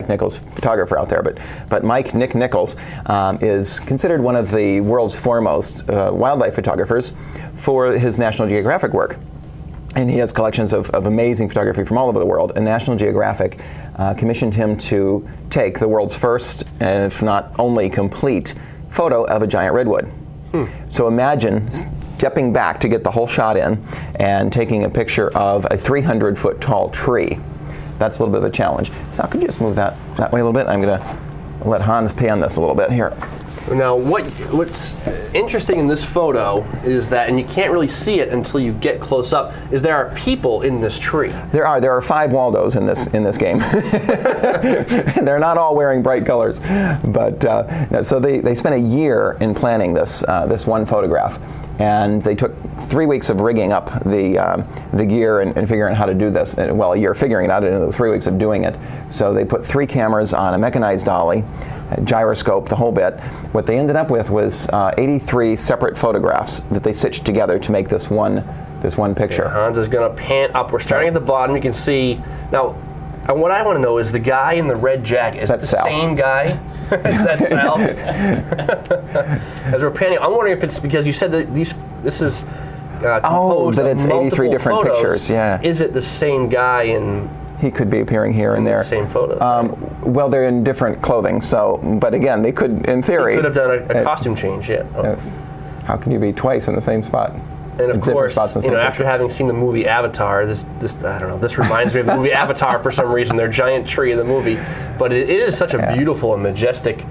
Mike Nichols, photographer out there, but Nick Nichols is considered one of the world's foremost wildlife photographers for his National Geographic work. And he has collections of amazing photography from all over the world. And National Geographic commissioned him to take the world's first, and if not only complete, photo of a giant redwood. So imagine stepping back to get the whole shot in and taking a picture of a 300-foot tall tree. That's a little bit of a challenge. So could you just move that way a little bit? I'm going to let Hans pan this a little bit here. Now, what's interesting in this photo is that, and you can't really see it until you get close up, is there are people in this tree. There are 5 Waldos in this game. They're not all wearing bright colors, but so they spent a year in planning this one photograph. And they took 3 weeks of rigging up the gear and figuring out how to do this. Well, a year figuring it out and 3 weeks of doing it. So they put 3 cameras on a mechanized dolly, a gyroscope, the whole bit. What they ended up with was 83 separate photographs that they stitched together to make this one picture. Yeah, Hans is going to pan up. We're starting at the bottom. You can see now. What I want to know is the guy in the red jacket. Is it the same guy? Is that Sal? As we're panning, I'm wondering if it's because you said that this is composed that it's of 83 different photos. pictures. Yeah. Is it the same guy in? He could be appearing here and there. The same photos. Well, they're in different clothing. So, but again, they could, in theory, he could have done a costume change. Yeah. Oh. Yes. How can you be twice in the same spot? And of course, after having seen the movie Avatar, this I don't know, this reminds me of the movie Avatar for some reason. Their giant tree in the movie, but it is such a beautiful and majestic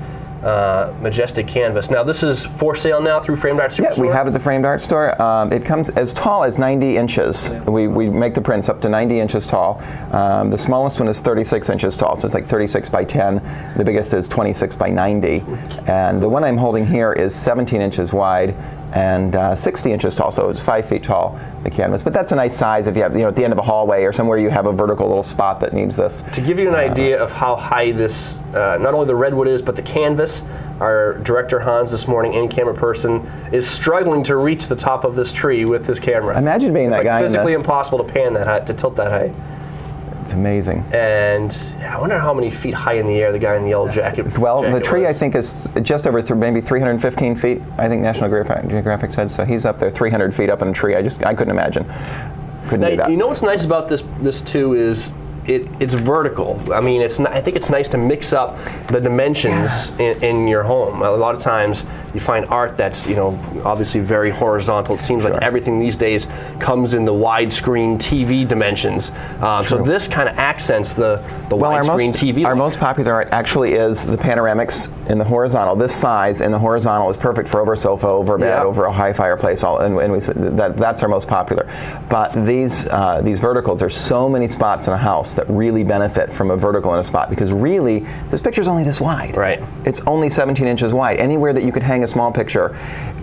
canvas. Now this is for sale now through Framed Art Superstore? Yeah, we have it at the Framed Art Store. It comes as tall as 90 inches. We make the prints up to 90 inches tall. The smallest one is 36 inches tall, so it's like 36 by 10. The biggest is 26 by 90. And the one I'm holding here is 17 inches wide and 60 inches tall, so it's 5 feet tall, the canvas. But that's a nice size if you have, at the end of a hallway or somewhere you have a vertical little spot that needs this. To give you an idea of how high this, not only the redwood is, but the canvas, our director Hans this morning, and camera person, is struggling to reach the top of this tree with his camera. Imagine being that guy. It's physically impossible to pan that high, to tilt that high. It's amazing. And I wonder how many feet high in the air the guy in the yellow jacket. Well, the tree I think is just over maybe 315 feet. I think National Geographic said so. He's up there 300 feet up in a tree. I couldn't imagine. Couldn't do that. You know what's nice about this too is it's vertical. I mean, I think it's nice to mix up the dimensions in your home. A lot of times you find art that's obviously very horizontal. It seems like everything these days comes in the widescreen TV dimensions. So this kind of accents the widescreen TV. Our most popular art actually is the panoramics in the horizontal. This size in the horizontal is perfect for over a sofa, over a bed, over a high fireplace. And we that's our most popular. But these verticals, there's so many spots in a house that really benefit from a vertical in a spot, because really this picture's only this wide. Right. It's only 17 inches wide. Anywhere that you could hang a small picture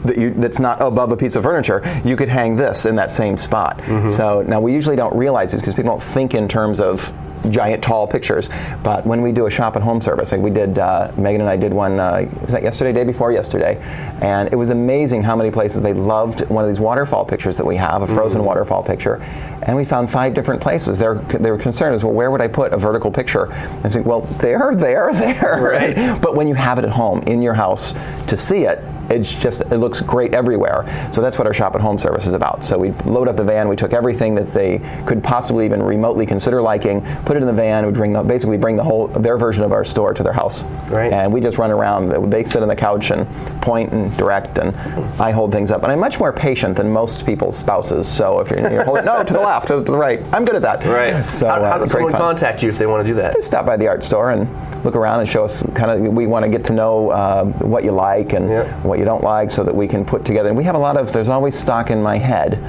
that's not above a piece of furniture, you could hang this in that same spot. Mm-hmm. So now we usually don't realize this because people don't think in terms of giant tall pictures, but when we do a shop at home service, like we did, Megan and I did one, was that yesterday, day before yesterday, and it was amazing how many places they loved one of these waterfall pictures that we have, a frozen waterfall picture, and we found 5 different places. They were concerned as well, where would I put a vertical picture? I said, well, there. Right. But when you have it at home, in your house, to see it, it looks great everywhere. So that's what our shop at home service is about. So we load up the van, we took everything that they could possibly even remotely consider liking, put it in the van, we basically bring their version of our store to their house. Right. And we just run around. They sit on the couch and point and direct, and I hold things up. And I'm much more patient than most people's spouses. So if you're holding, no, to the left, to the right, I'm good at that. Right. So how does someone contact you if they want to do that? They stop by the art store and look around and show us we want to get to know what you like and what you don't like, so that we can put together. And we have there's always stock in my head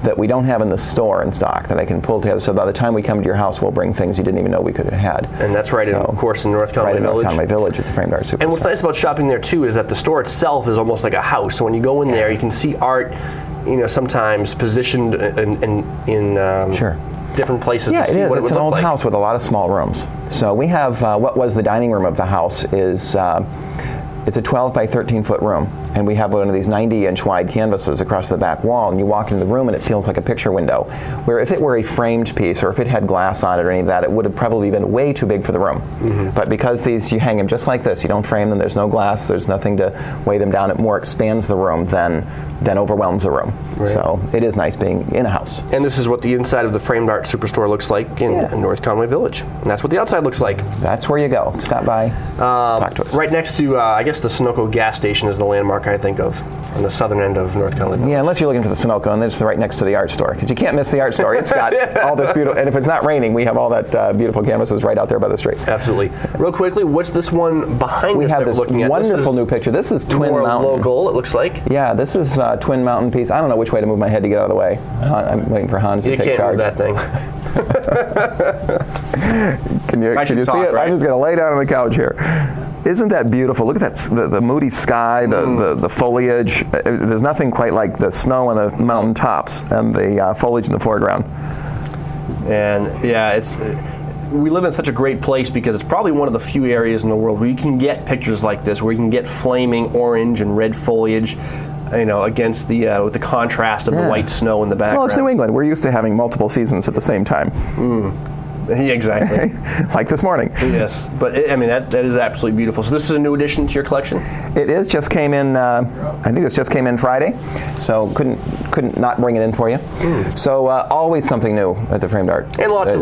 that we don't have in the store in stock that I can pull together. So by the time we come to your house, we'll bring things you didn't even know we could have had. And that's right, of course, in North Conway Village. Right in North Conway Village at the Framed Art Superstore. And what's nice about shopping there too is that the store itself is almost like a house. So when you go in there, you can see art, sometimes positioned in different places. Yeah, to see it is. What It's it an would old look like. house with a lot of small rooms. So we have what was the dining room of the house is it's a 12 by 13 foot room, and we have one of these 90-inch wide canvases across the back wall, and you walk into the room and it feels like a picture window, where if it were a framed piece or if it had glass on it or any of that, it would have probably been way too big for the room. But because you hang them just like this, you don't frame them, there's no glass, there's nothing to weigh them down, it more expands the room than overwhelms the room. Right. So it is nice being in a house. And this is what the inside of the Framed Art Superstore looks like in North Conway Village. And that's what the outside looks like. That's where you go. Stop by, talk to us. Right next to, I guess, the Sunoco gas station is the landmark I think of on the southern end of North Conway Village. Yeah, unless you're looking for the Sunoco, and it's right next to the art store, because you can't miss the art store. It's got all this beautiful, and if it's not raining, we have all that beautiful canvases right out there by the street. Absolutely. Real quickly, what's this one behind us that we're looking at? We have this wonderful new picture. This is Twin more Mountain. Local, it looks like. Yeah, this is Twin Mountain piece. I don't know which way to move my head to get out of the way. I'm waiting for Hans to take charge. You can't move that thing. Can you see it? Right? I'm just going to lay down on the couch here. Isn't that beautiful? Look at that, the moody sky, the foliage. There's nothing quite like the snow on the mountain tops and the foliage in the foreground. And yeah, we live in such a great place because it's probably one of the few areas in the world where you can get pictures like this, where you can get flaming orange and red foliage, against with the contrast of the white snow in the background. Well, it's New England. We're used to having multiple seasons at the same time. Yeah, exactly. Like this morning. Yes, but that is absolutely beautiful. So this is a new addition to your collection? It is. Just came in. I think this just came in Friday, so couldn't not bring it in for you. So always something new at the Framed Art. And lots of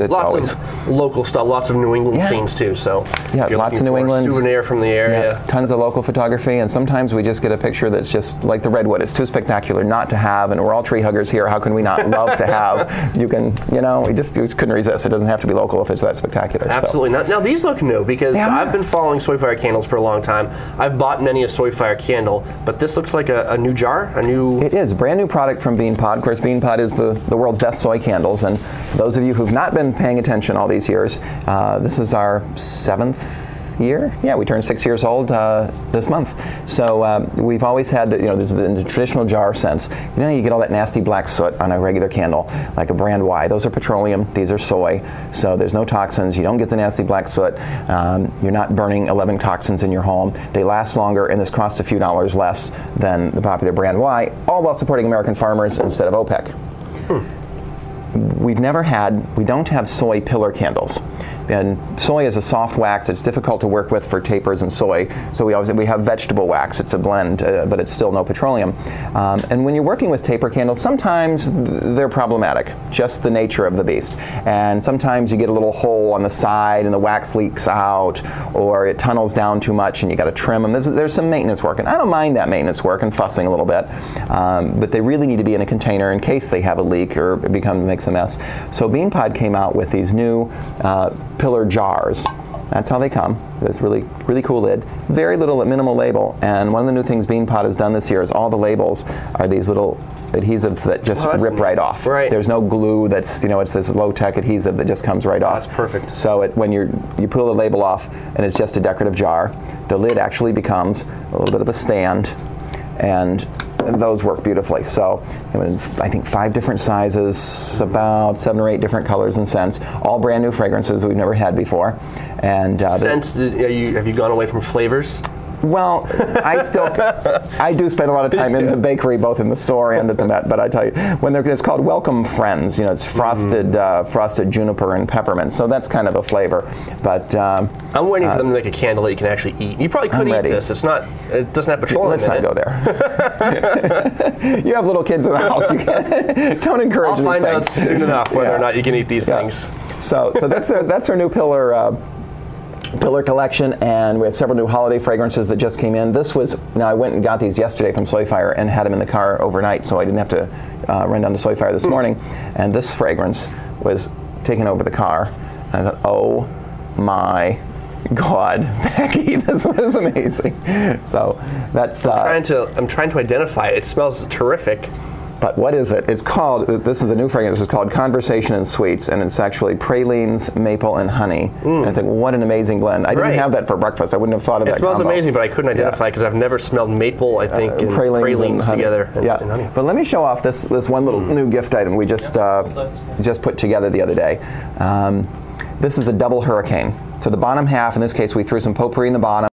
local stuff, lots of New England scenes too. So yeah, lots of New England souvenir from the area. Yeah, tons of local photography, and sometimes we just get a picture that's just like the redwood. It's too spectacular not to have, and we're all tree huggers here. How can we not love to have? You can, we just couldn't resist. It doesn't have to be local if it's that spectacular. Absolutely. So. Now these look new because I've been following Soyfire candles for a long time. I've bought many a Soyfire candle, but this looks like a new jar, It is, brand new product from Bean Pod. Of course, Bean Pod is the world's best soy candles, and for those of you who've not been paying attention all these years, this is our 7th year. Yeah, we turned 6 years old this month. So we've always had in the traditional jar sense. You get all that nasty black soot on a regular candle, like a brand Y. Those are petroleum. These are soy. So there's no toxins. You don't get the nasty black soot. You're not burning 11 toxins in your home. They last longer, and this costs a few dollars less than the popular brand Y, all while supporting American farmers instead of OPEC. We don't have soy pillar candles. And soy is a soft wax. It's difficult to work with for tapers and soy. So we have vegetable wax. It's a blend, but it's still no petroleum. And when you're working with taper candles, sometimes they're problematic, just the nature of the beast. And sometimes you get a little hole on the side and the wax leaks out, or it tunnels down too much and you got to trim them. There's some maintenance work, and I don't mind that maintenance work and fussing a little bit. But they really need to be in a container in case they have a leak or it makes a mess. So Bean Pod came out with these new pillar jars. That's how they come. This really, really cool lid. Very minimal label. And one of the new things Bean Pod has done this year is all the labels are these little adhesives that just rip right off. Right. There's no glue that's, it's this low-tech adhesive that just comes right off. That's perfect. So when you peel the label off and it's just a decorative jar, the lid actually becomes a little bit of a stand, and those work beautifully. So I think 5 different sizes, about 7 or 8 different colors and scents, all brand new fragrances that we've never had before. And scents, have you gone away from flavors? Well, I do spend a lot of time in the bakery, both in the store and at the Met. But I tell you, it's called Welcome Friends. It's frosted juniper and peppermint. So that's kind of a flavor. But I'm waiting for them to make a candle that you can actually eat. You probably could eat this. It doesn't have petroleum in it. Let's not go there. You have little kids in the house. Don't encourage these things. I'll find out soon enough whether or not you can eat these things. So that's our new pillar collection, and we have several new holiday fragrances that just came in. I went and got these yesterday from Soyfire and had them in the car overnight, so I didn't have to run down to Soyfire this morning. And this fragrance was taken over the car. And I thought, oh my God, Becky, this was amazing. So that's. I'm trying to identify it. It smells terrific. But what is it? This is a new fragrance. It's called Conversation and Sweets, and it's actually pralines, maple, and honey. And it's like, what an amazing blend. I didn't have that for breakfast. I wouldn't have thought of that. It smells amazing, but I couldn't identify because I've never smelled maple, I think, and pralines together. And honey. But let me show off this one little new gift item we just put together the other day. This is a double hurricane. So the bottom half, in this case, we threw some potpourri in the bottom.